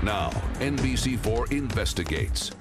Now, NBC4 investigates.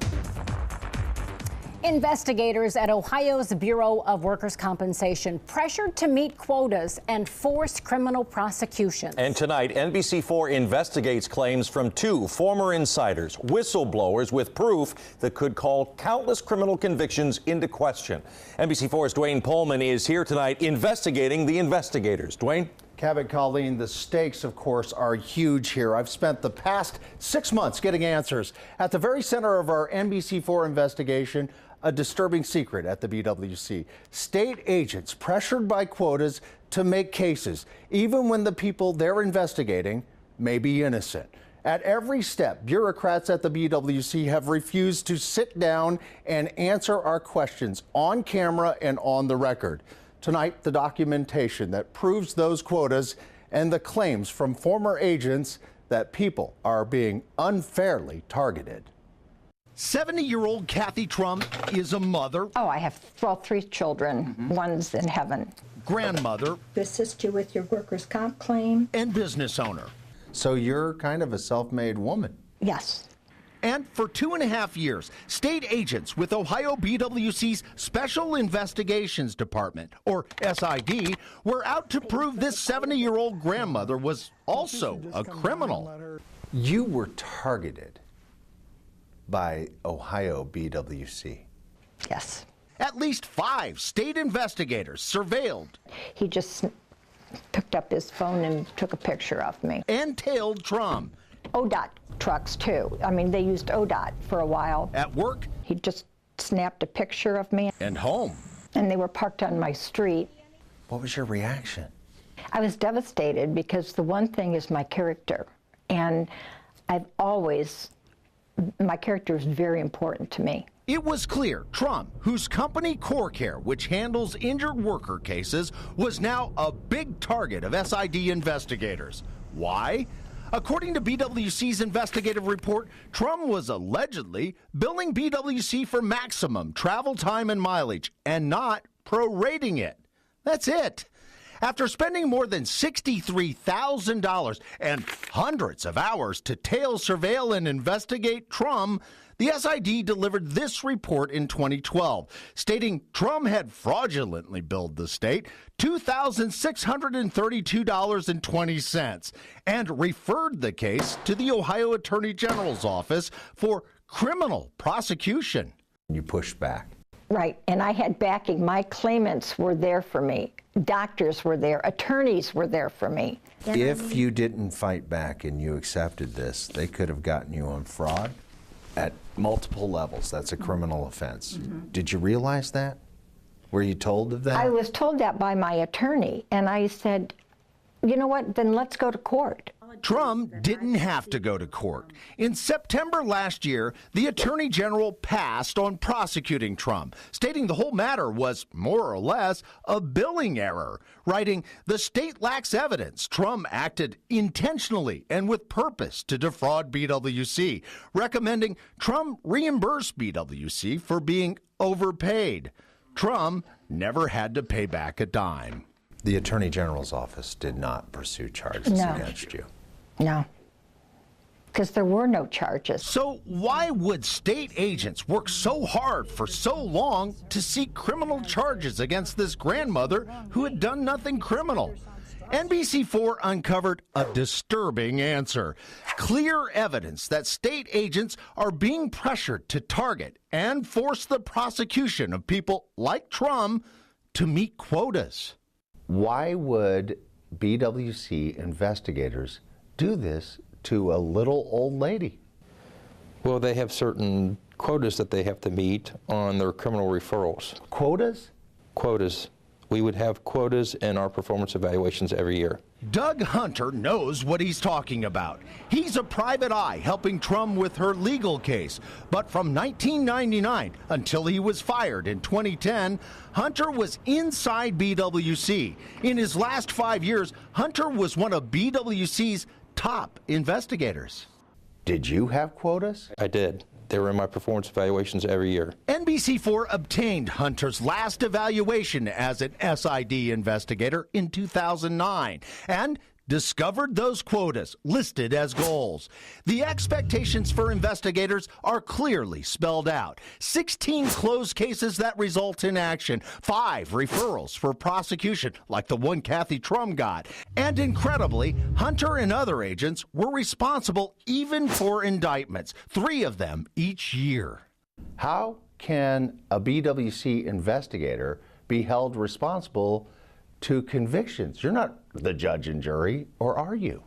Investigators at Ohio's Bureau of Workers' Compensation pressured to meet quotas and force criminal prosecution. And tonight, NBC4 investigates claims from two former insiders, whistleblowers with proof that could call countless criminal convictions into question. NBC4's Dwayne Pullman is here tonight investigating the investigators. Dwayne? Kevin, Colleen, the stakes, of course, are huge here. I've spent the past 6 months getting answers. At the very center of our NBC4 investigation, a disturbing secret at the BWC. State agents pressured by quotas to make cases, even when the people they're investigating may be innocent. At every step, bureaucrats at the BWC have refused to sit down and answer our questions on camera and on the record. Tonight, the documentation that proves those quotas and the claims from former agents that people are being unfairly targeted. 70-year-old Kathy Trump is a mother. Oh, I have 3 children. One's in heaven. Grandmother. To assist you with your workers' comp claim. And business owner. So you're kind of a self-made woman. Yes. And for 2.5 years, state agents with Ohio BWC's Special Investigations Department, or SID, were out to prove this 70-year-old grandmother was also a criminal. You were targeted by Ohio BWC. Yes. At least 5 state investigators surveilled. He just picked up his phone and took a picture of me. And tailed Trump. ODOT trucks, too. I mean, they used ODOT for a while. At work. He just snapped a picture of me. And home. And they were parked on my street. What was your reaction? I was devastated because the one thing is my character. And my character is very important to me. It was clear Trump, whose company CoreCare, which handles injured worker cases, was now a big target of SID investigators. Why? According to BWC's investigative report, Trump was allegedly billing BWC for maximum travel time and mileage and not prorating it. That's it. After spending more than $63,000 and hundreds of hours to tail, surveil, and investigate Trump, the SID delivered this report in 2012, stating Trump had fraudulently billed the state $2,632.20 and referred the case to the Ohio Attorney General's office for criminal prosecution. You pushed back. Right, and I had backing. My claimants were there for me. Doctors were there. Attorneys were there for me. If you didn't fight back and you accepted this, they could have gotten you on fraud at multiple levels. That's a criminal offense. Did you realize that? Were you told of that? I was told that by my attorney, and I said, you know what, then let's go to court. Trump didn't have to go to court. In September last year, the Attorney General passed on prosecuting Trump, stating the whole matter was more or less a billing error, writing, "The state lacks evidence. Trump acted intentionally and with purpose to defraud BWC," recommending Trump reimburse BWC for being overpaid. Trump never had to pay back a dime. The Attorney General's office did not pursue charges against you. No, because there were no charges. So why would state agents work so hard for so long to seek criminal charges against this grandmother who had done nothing criminal? NBC4 uncovered a disturbing answer. Clear evidence that state agents are being pressured to target and force the prosecution of people like Trump to meet quotas. Why would BWC investigators do this to a little old lady? Well, they have certain quotas that they have to meet on their criminal referrals. Quotas? Quotas. We would have quotas in our performance evaluations every year. Doug Hunter knows what he's talking about. He's a private eye helping Trump with her legal case. But from 1999 until he was fired in 2010, Hunter was inside BWC. In his last 5 years, Hunter was one of BWC's top investigators. Did you have quotas? I did. They were in my performance evaluations every year. NBC4 obtained Hunter's last evaluation as an SID investigator in 2009 and discovered those quotas listed as goals. The expectations for investigators are clearly spelled out. 16 closed cases that result in action, 5 referrals for prosecution, like the one Kathy Trum got. And incredibly, Hunter and other agents were responsible even for indictments, 3 of them each year. How can a BWC investigator be held responsible to convictions? You're not the judge and jury, or are you?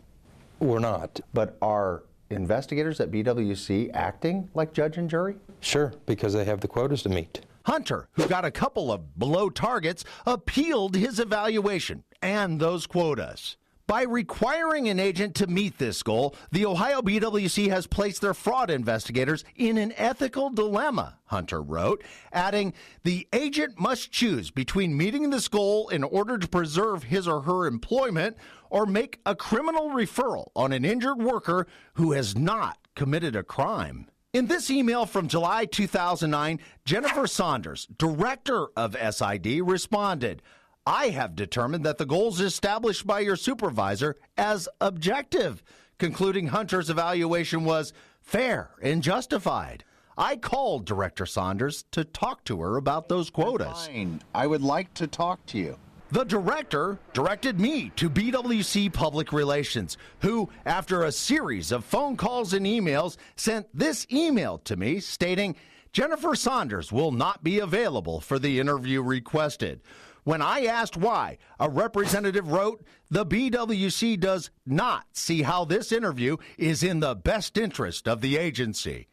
We're not. But are investigators at BWC acting like judge and jury? Sure, because they have the quotas to meet. Hunter, who got a couple of below targets, appealed his evaluation and those quotas. By requiring an agent to meet this goal, the Ohio BWC has placed their fraud investigators in an ethical dilemma, Hunter wrote, adding, the agent must choose between meeting this goal in order to preserve his or her employment or make a criminal referral on an injured worker who has not committed a crime. In this email from July 2009, Jennifer Saunders, director of SID, responded, I have determined that the goals established by your supervisor as objective, concluding Hunter's evaluation was fair and justified. I called Director Saunders to talk to her about those quotas. Fine. I would like to talk to you. The director directed me to BWC Public Relations, who, after a series of phone calls and emails, sent this email to me stating, Jennifer Saunders will not be available for the interview requested. When I asked why, a representative wrote, the BWC does not see how this interview is in the best interest of the agency.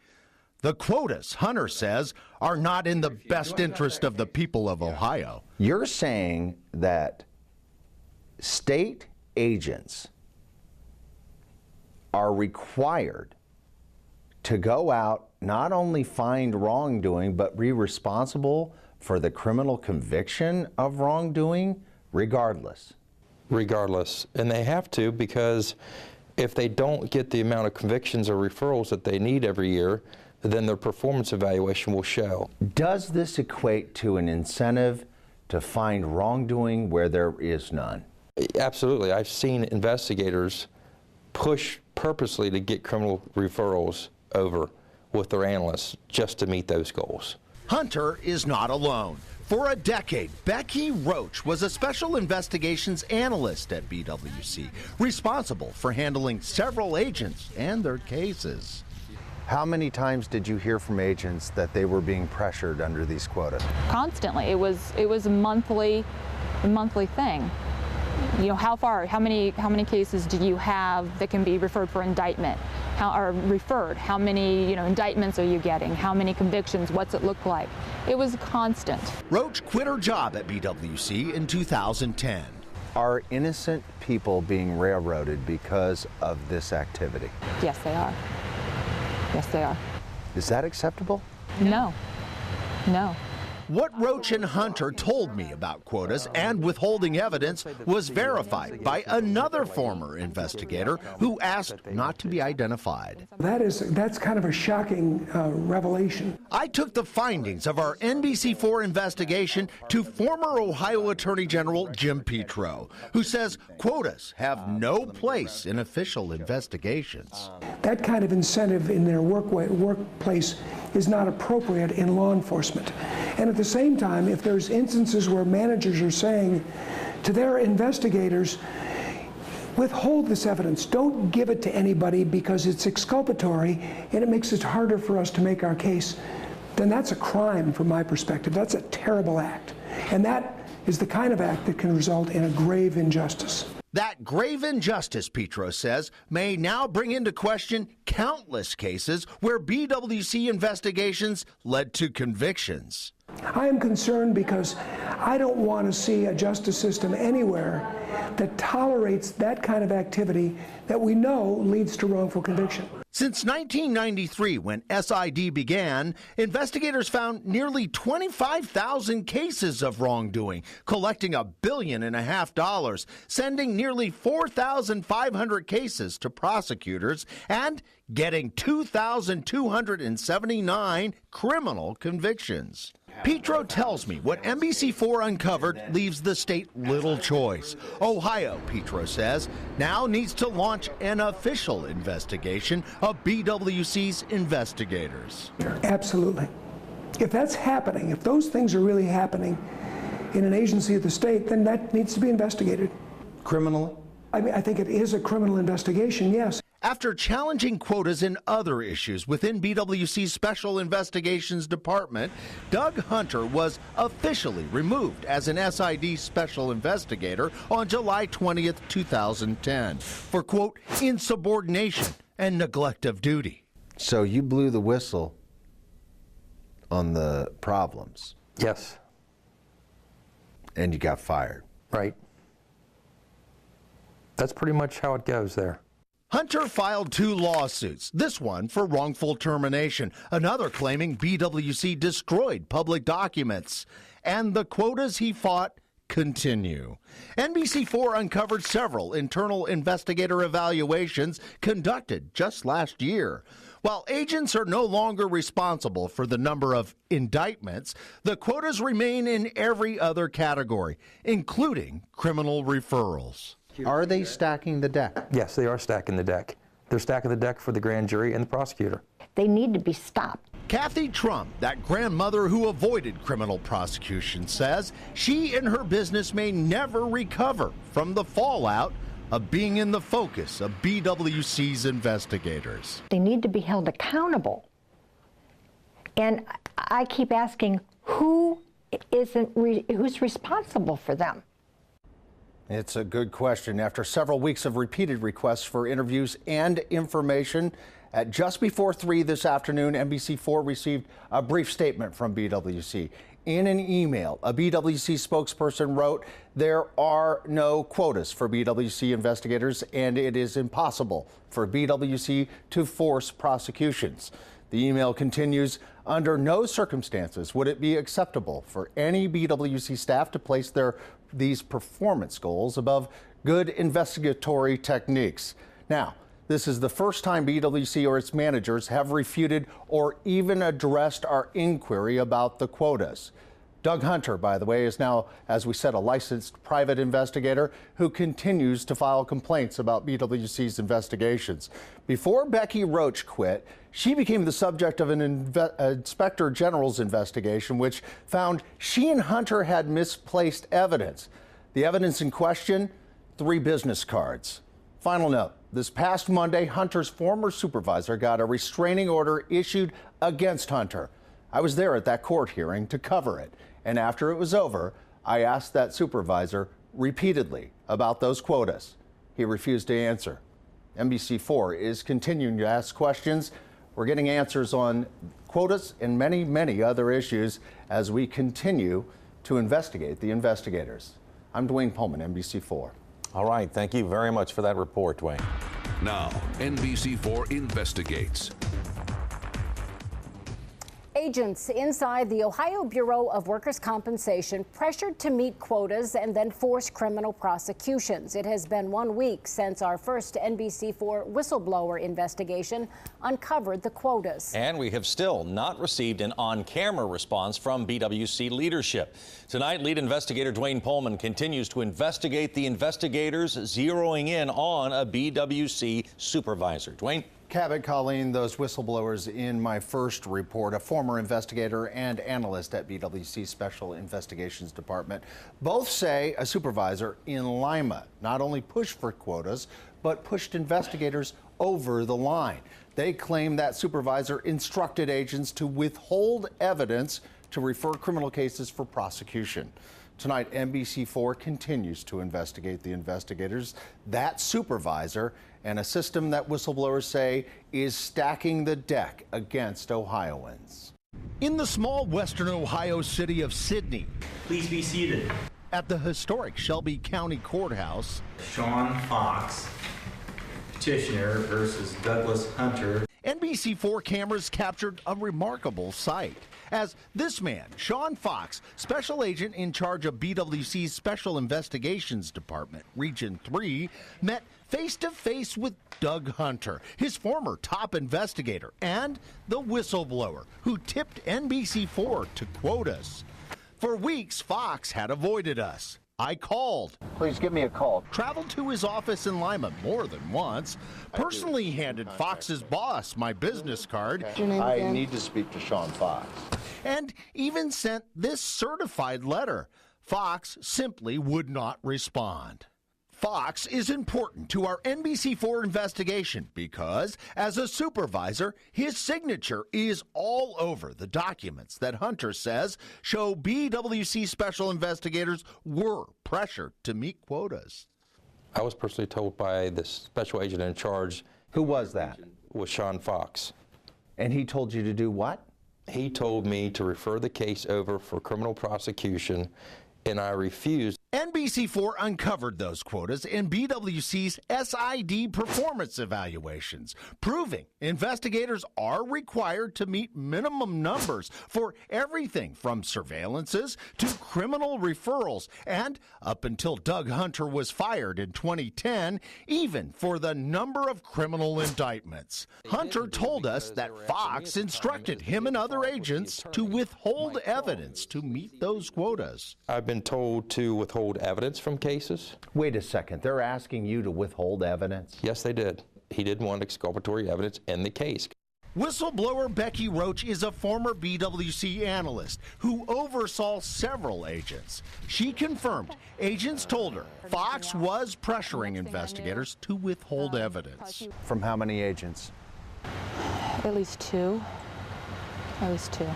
The quotas, Hunter says, are not in the best interest of the people of Ohio. You're saying that state agents are required to go out, not only find wrongdoing, but be responsible for the criminal conviction of wrongdoing, regardless. Regardless. And they have to, because if they don't get the amount of convictions or referrals that they need every year, then their performance evaluation will show. Does this equate to an incentive to find wrongdoing where there is none? Absolutely. I've seen investigators push purposely to get criminal referrals over with their analysts just to meet those goals. Hunter is not alone. For a decade, Becky Roach was a special investigations analyst at BWC, responsible for handling several agents and their cases. How many times did you hear from agents that they were being pressured under these quotas? Constantly. It was a monthly thing. You know, how many cases do you have that can be referred for indictment? How many, indictments are you getting? How many convictions? What's it look like? It was constant. Roach quit her job at BWC in 2010. Are innocent people being railroaded because of this activity? Yes, they are. Yes, they are. Is that acceptable? No. No. What Roach and Hunter told me about quotas and withholding evidence was verified by another former investigator who asked not to be identified. That's kind of a shocking revelation. I took the findings of our NBC4 investigation to former Ohio Attorney General Jim Petro, who says quotas have no place in official investigations. That kind of incentive in their workplace is not appropriate in law enforcement. And at the same time, if there's instances where managers are saying to their investigators, withhold this evidence, don't give it to anybody because it's exculpatory and it makes it harder for us to make our case, then that's a crime from my perspective. That's a terrible act. And that is the kind of act that can result in a grave injustice. That grave injustice, Petro says, may now bring into question countless cases where BWC investigations led to convictions. I am concerned because I don't want to see a justice system anywhere that tolerates that kind of activity that we know leads to wrongful conviction. Since 1993, when SID began, investigators found nearly 25,000 cases of wrongdoing, collecting $1.5 billion, sending nearly 4,500 cases to prosecutors, and getting 2,279 criminal convictions. Petro tells me what NBC4 uncovered leaves the state little choice. Ohio, Petro says, now needs to launch an official investigation of BWC's investigators. Absolutely. If that's happening, if those things are really happening in an agency of the state, then that needs to be investigated. Criminally? I mean, I think it is a criminal investigation, yes. After challenging quotas and other issues within BWC's Special Investigations Department, Doug Hunter was officially removed as an SID Special Investigator on July 20th, 2010 for, quote, insubordination and neglect of duty. So you blew the whistle on the problems. Yes. And you got fired. Right. That's pretty much how it goes there. Hunter filed 2 lawsuits, this one for wrongful termination, another claiming BWC destroyed public documents. And the quotas he fought continue. NBC4 uncovered several internal investigator evaluations conducted just last year. While agents are no longer responsible for the number of indictments, the quotas remain in every other category, including criminal referrals. Are they stacking the deck? Yes, they are stacking the deck. They're stacking the deck for the grand jury and the prosecutor. They need to be stopped. Kathy Trump, that grandmother who avoided criminal prosecution, says she and her business may never recover from the fallout of being in the focus of BWC's investigators. They need to be held accountable. And I keep asking, who's responsible for them? It's a good question. After several weeks of repeated requests for interviews and information, at just before 3 this afternoon, NBC4 received a brief statement from BWC. In an email, a BWC spokesperson wrote, "There are no quotas for BWC investigators, and it is impossible for BWC to force prosecutions." The email continues, "Under no circumstances would it be acceptable for any BWC staff to place these performance goals above good investigatory techniques." Now, this is the first time BWC or its managers have refuted or even addressed our inquiry about the quotas. Doug Hunter, by the way, is now, as we said, a licensed private investigator who continues to file complaints about BWC's investigations. Before Becky Roach quit, she became the subject of an Inspector General's investigation, which found she and Hunter had misplaced evidence. The evidence in question, 3 business cards. Final note, this past Monday, Hunter's former supervisor got a restraining order issued against Hunter. I was there at that court hearing to cover it. And after it was over, I asked that supervisor repeatedly about those quotas. He refused to answer. NBC4 is continuing to ask questions. We're getting answers on quotas and many, many other issues as we continue to investigate the investigators. I'm Dwayne Pullman, NBC4. All right, thank you very much for that report, Dwayne. Now, NBC4 investigates. Agents inside the Ohio Bureau of Workers' Compensation pressured to meet quotas and then force criminal prosecutions. It has been 1 week since our first NBC4 whistleblower investigation uncovered the quotas. And we have still not received an on-camera response from BWC leadership. Tonight, lead investigator Dwayne Pullman continues to investigate the investigators, zeroing in on a BWC supervisor. Dwayne? Cabot, Colleen, those whistleblowers in my first report, a former investigator and analyst at BWC Special Investigations Department, both say a supervisor in Lima not only pushed for quotas, but pushed investigators over the line. They claim that supervisor instructed agents to withhold evidence to refer criminal cases for prosecution. Tonight, NBC4 continues to investigate the investigators, that supervisor, and a system that whistleblowers say is stacking the deck against Ohioans. In the small western Ohio city of Sidney, please be seated. At the historic Shelby County Courthouse, Sean Fox, petitioner versus Douglas Hunter. NBC NBC4 cameras captured a remarkable sight as this man, Sean Fox, special agent in charge of BWC's Special Investigations Department, Region 3, met face-to-face with Doug Hunter, his former top investigator and the whistleblower who tipped NBC4 to quote us. For weeks, Fox had avoided us. I called. Please give me a call. Traveled to his office in Lima more than once. Personally handed Fox's boss my business card. I need to speak to Sean Fox. And even sent this certified letter. Fox simply would not respond. Fox is important to our NBC4 investigation because, as a supervisor, his signature is all over the documents that Hunter says show BWC special investigators were pressured to meet quotas. I was personally told by the special agent in charge. Who was that? Was Sean Fox. And he told you to do what? He told me to refer the case over for criminal prosecution, and I refused. NBC4 uncovered those quotas in BWC's SID performance evaluations, proving investigators are required to meet minimum numbers for everything from surveillances to criminal referrals, and up until Doug Hunter was fired in 2010, even for the number of criminal indictments. Hunter told us that Fox instructed him and other agents to withhold evidence to meet those quotas. I've been told to withhold evidence from cases. Wait a second, they're asking you to withhold evidence? Yes, they did. He did want exculpatory evidence in the case. Whistleblower Becky Roach is a former BWC analyst who oversaw several agents. She confirmed agents told her Fox was pressuring investigators to withhold evidence. From how many agents? At least two. At least two.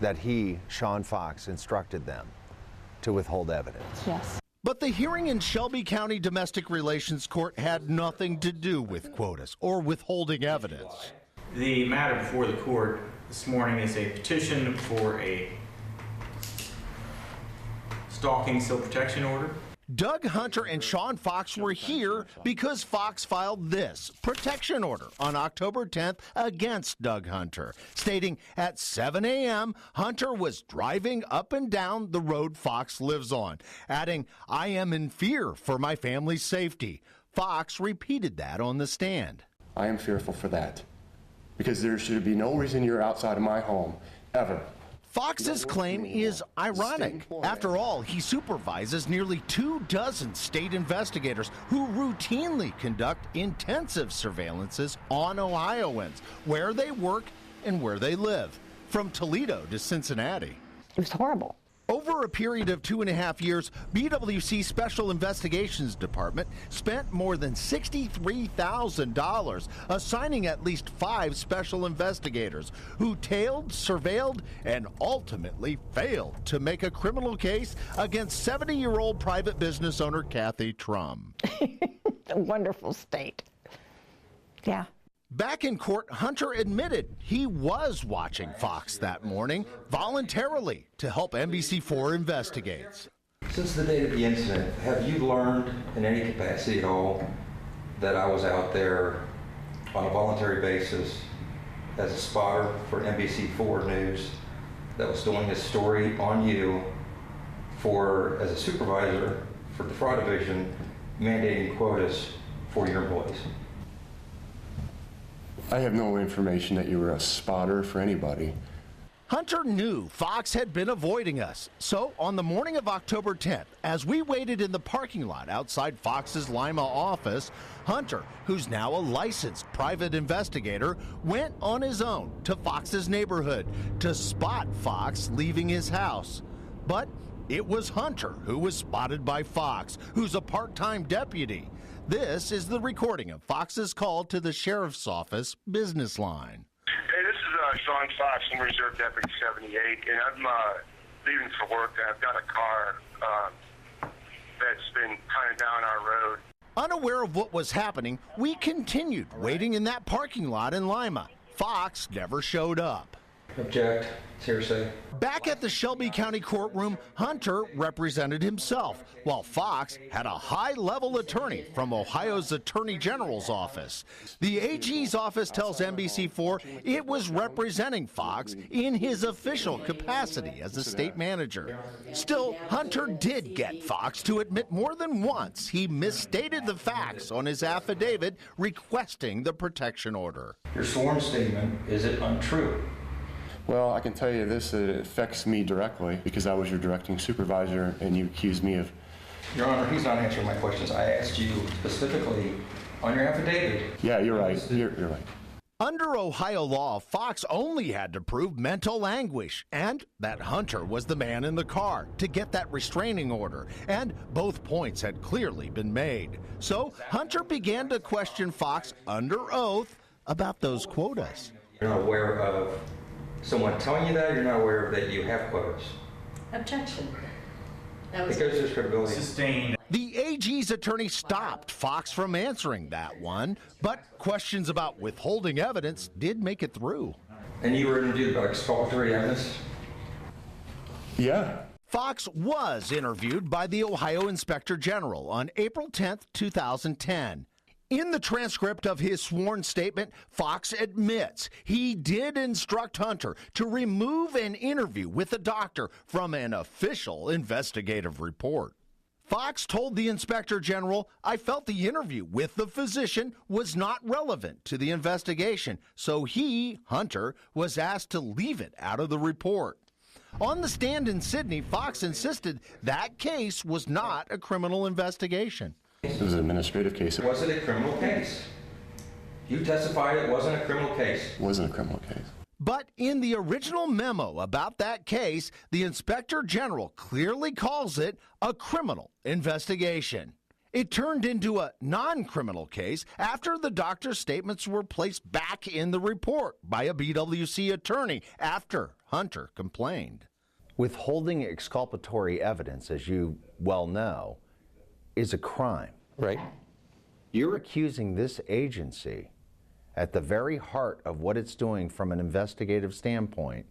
That he, Sean Fox, instructed them to withhold evidence. Yes. But the hearing in Shelby County Domestic Relations Court had nothing to do with quotas or withholding evidence. The matter before the court this morning is a petition for a stalking civil protection order. Doug Hunter and Sean Fox were here because Fox filed this protection order on October 10th against Doug Hunter, stating at 7 a.m. Hunter was driving up and down the road Fox lives on, adding, "I am in fear for my family's safety." Fox repeated that on the stand. I am fearful for that because there should be no reason you're outside of my home, ever. Fox's claim is ironic. After all, he supervises nearly 24 state investigators who routinely conduct intensive surveillances on Ohioans, where they work and where they live, from Toledo to Cincinnati. It was horrible. Over a period of 2.5 years, BWC Special Investigations Department spent more than $63,000 assigning at least 5 special investigators who tailed, surveilled, and ultimately failed to make a criminal case against 70-year-old private business owner Kathy Trum. A wonderful state. Yeah. Back in court, Hunter admitted he was watching Fox that morning voluntarily to help NBC4 investigate. Since the date of the incident, have you learned in any capacity at all that I was out there on a voluntary basis as a spotter for NBC4 News that was doing a story on you for, as a supervisor for the fraud division, mandating quotas for your employees? I have no information that you were a spotter for anybody. Hunter knew Fox had been avoiding us. So on the morning of October 10th, as we waited in the parking lot outside Fox's Lima office, Hunter, who's now a licensed private investigator, went on his own to Fox's neighborhood to spot Fox leaving his house. But it was Hunter who was spotted by Fox, who's a part-time deputy. This is the recording of Fox's call to the sheriff's office business line. Hey, this is Sean Fox, I'm Reserve Deputy 78, and I'm leaving for work. I've got a car that's been kind of down our road. Unaware of what was happening, we continued waiting in that parking lot in Lima. Fox never showed up. Object. It's hearsay. Back at the Shelby County courtroom, Hunter represented himself, while Fox had a high-level attorney from Ohio's Attorney General's office. The AG's office tells NBC4 it was representing Fox in his official capacity as a state manager. Still, Hunter did get Fox to admit more than once he misstated the facts on his affidavit requesting the protection order. Your sworn statement, is it untrue? Well, I can tell you this, that it affects me directly because I was your directing supervisor and you accused me of... Your Honor, he's not answering my questions. I asked you specifically on your affidavit. Yeah, you're right. You're right. Under Ohio law, Fox only had to prove mental anguish and that Hunter was the man in the car to get that restraining order, and both points had clearly been made. So Hunter began to question Fox under oath about those quotas. You're not aware of someone telling you that? You're not aware that you have quotas? Objection. It goes to his credibility. Sustained. The AG's attorney stopped Fox from answering that one, but questions about withholding evidence did make it through. And you were interviewed about exculpatory evidence? Yeah. Fox was interviewed by the Ohio Inspector General on April 10th, 2010. In the transcript of his sworn statement, Fox admits he did instruct Hunter to remove an interview with a doctor from an official investigative report. Fox told the Inspector General, "I felt the interview with the physician was not relevant to the investigation, so he, Hunter, was asked to leave it out of the report." On the stand in Sydney, Fox insisted that case was not a criminal investigation. It was an administrative case. Was it a criminal case? You testified it wasn't a criminal case. It wasn't a criminal case. But in the original memo about that case, the Inspector General clearly calls it a criminal investigation. It turned into a non-criminal case after the doctor's statements were placed back in the report by a BWC attorney after Hunter complained. Withholding exculpatory evidence, as you well know, is a crime. Right. You're accusing this agency at the very heart of what it's doing from an investigative standpoint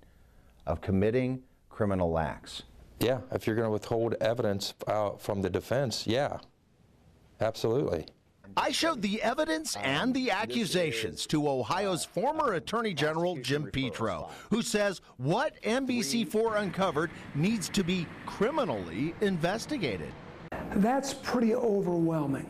of committing criminal acts. Yeah, if you're going to withhold evidence from the defense, yeah, absolutely. I showed the evidence and the accusations to Ohio's former Attorney General Jim Petro, who says what NBC4 uncovered needs to be criminally investigated. That's pretty overwhelming.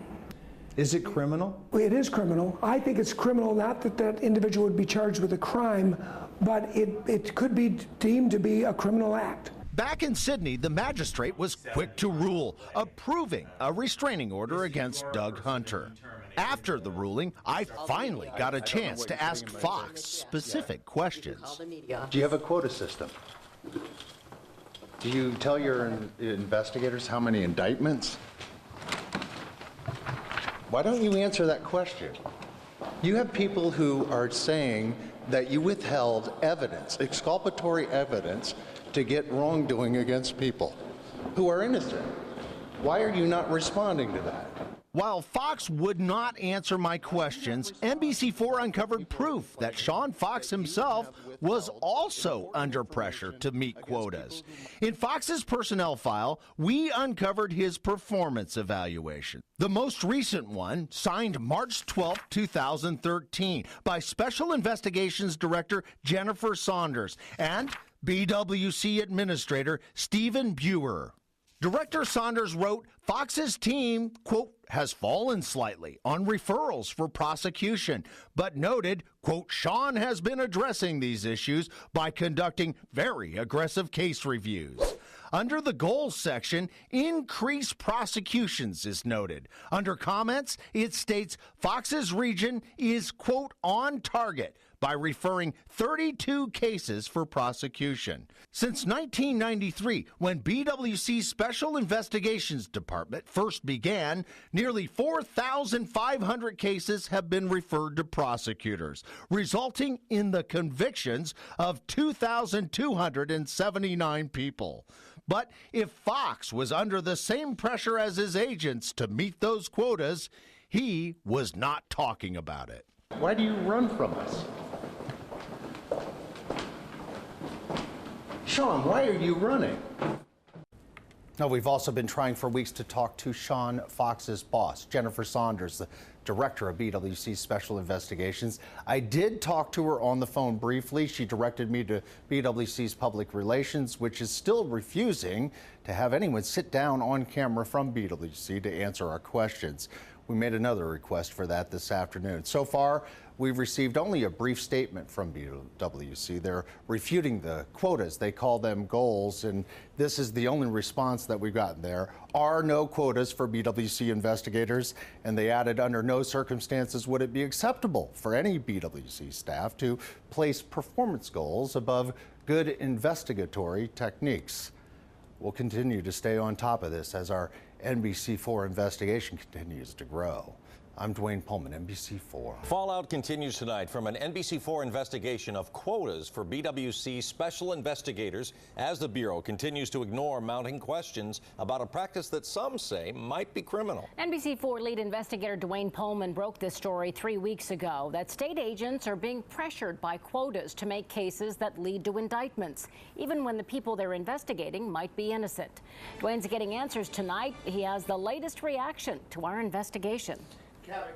Is it criminal? It is criminal. I think it's criminal, not that that individual would be charged with a crime, but it could be deemed to be a criminal act. Back in Sydney, the magistrate was quick to rule, approving a restraining order against Doug Hunter. After the ruling, I finally got a chance to ask Fox specific questions. Do you have a quota system? Do you tell your investigators how many indictments? Why don't you answer that question? You have people who are saying that you withheld evidence, exculpatory evidence, to get wrongdoing against people who are innocent. Why are you not responding to that? While Fox would not answer my questions, NBC4 uncovered proof that Sean Fox himself was also under pressure to meet quotas. In Fox's personnel file, we uncovered his performance evaluation. The most recent one, signed March 12, 2013, by Special Investigations Director Jennifer Saunders and BWC Administrator Stephen Buer. Director Saunders wrote, Fox's team, quote, has fallen slightly on referrals for prosecution, but noted, quote, Sean has been addressing these issues by conducting very aggressive case reviews. Under the goals section, increase prosecutions is noted. Under comments, it states Fox's region is, quote, on target by referring 32 cases for prosecution. Since 1993, when BWC's Special Investigations Department first began, nearly 4,500 cases have been referred to prosecutors, resulting in the convictions of 2,279 people. But if Fox was under the same pressure as his agents to meet those quotas, he was not talking about it. Why do you run from us? Sean, why are you running? Now, we've also been trying for weeks to talk to Sean Fox's boss, Jennifer Saunders, the director of BWC Special Investigations. I did talk to her on the phone briefly. She directed me to BWC's Public Relations, which is still refusing to have anyone sit down on camera from BWC to answer our questions. We made another request for that this afternoon. So far, we've received only a brief statement from BWC. They're refuting the quotas. They call them goals, and this is the only response that we've gotten. There are no quotas for BWC investigators, and they added, under no circumstances would it be acceptable for any BWC staff to place performance goals above good investigatory techniques. We'll continue to stay on top of this as our NBC4 investigation continues to grow. I'm Dwayne Pullman, NBC4. Fallout continues tonight from an NBC4 investigation of quotas for BWC special investigators as the Bureau continues to ignore mounting questions about a practice that some say might be criminal. NBC4 lead investigator Dwayne Pullman broke this story 3 weeks ago, that state agents are being pressured by quotas to make cases that lead to indictments, even when the people they're investigating might be innocent. Dwayne's getting answers tonight. He has the latest reaction to our investigation.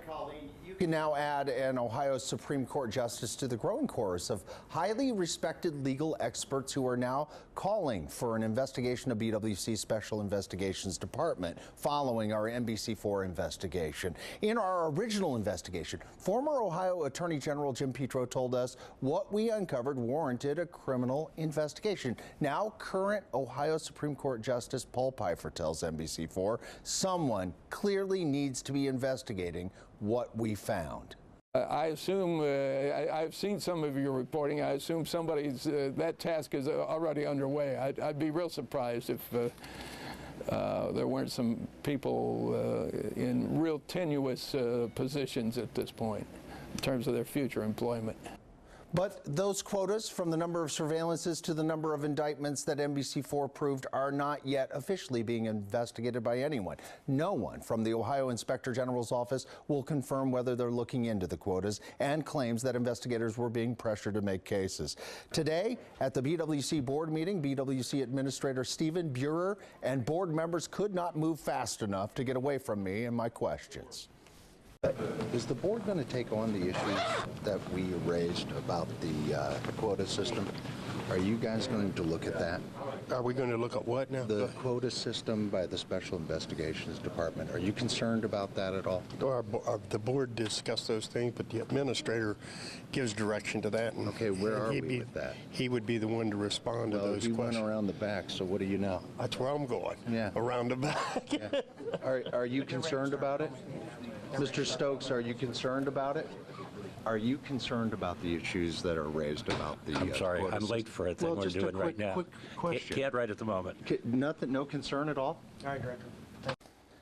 Colleen, you can now add an Ohio Supreme Court justice to the growing chorus of highly respected legal experts who are now calling for an investigation of BWC Special Investigations Department following our NBC4 investigation. In our original investigation, former Ohio Attorney General Jim Petro told us what we uncovered warranted a criminal investigation. Now, current Ohio Supreme Court Justice Paul Pfeiffer tells NBC4 someone clearly needs to be investigating what we found. I assume, I've seen some of your reporting, I assume somebody's, that task is already underway. I'd be real surprised if there weren't some people in real tenuous positions at this point in terms of their future employment. But those quotas, from the number of surveillances to the number of indictments that NBC4 proved, are not yet officially being investigated by anyone. No one from the Ohio Inspector General's office will confirm whether they're looking into the quotas, and claims that investigators were being pressured to make cases. Today, at the BWC board meeting, BWC Administrator Stephen Buehrer and board members could not move fast enough to get away from me and my questions. Is the board going to take on the issues that we raised about the quota system? Are you guys going to look at that? Are we going to look at what now? The quota system by the Special Investigations Department. Are you concerned about that at all? The board discussed those things, but the administrator gives direction to that. And okay, where are we with that? He would be the one to respond to those questions. Well, he went around the back, so what do you know? That's where I'm going. Yeah. Around the back. Yeah. Are you concerned about it? Mr. Stokes, are you concerned about it? Are you concerned about the issues that are raised about the I'm sorry, I'm late for a thing we're doing right now. Quick question. Can't right at the moment. Nothing, no concern at all? All right, Director.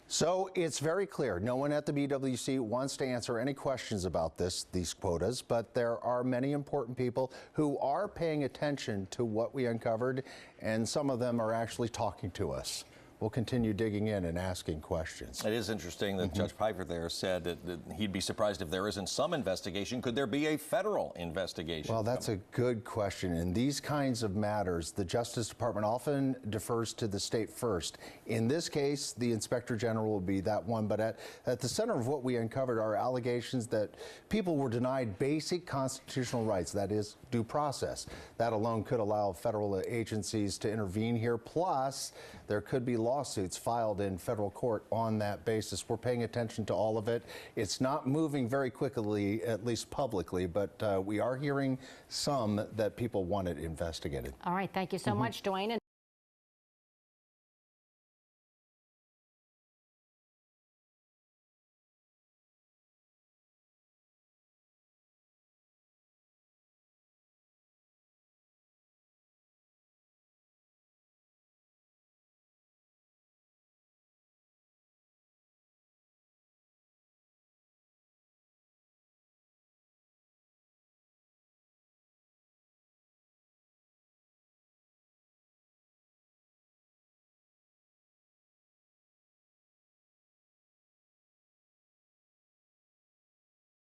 So it's very clear, no one at the BWC wants to answer any questions about these quotas, but there are many important people who are paying attention to what we uncovered, and some of them are actually talking to us. We'll continue digging in and asking questions. It is interesting that Judge Pfeiffer there said that he'd be surprised if there isn't some investigation. Could there be a federal investigation? Well, that's a good question. In these kinds of matters, the Justice Department often defers to the state first. In this case, the Inspector General will be that one, but at the center of what we uncovered are allegations that people were denied basic constitutional rights, that is, due process. That alone could allow federal agencies to intervene here, plus there could be lawsuits filed in federal court on that basis. We're paying attention to all of it. It's not moving very quickly, at least publicly, but we are hearing some that people want it investigated. All right, thank you so much, Dwayne.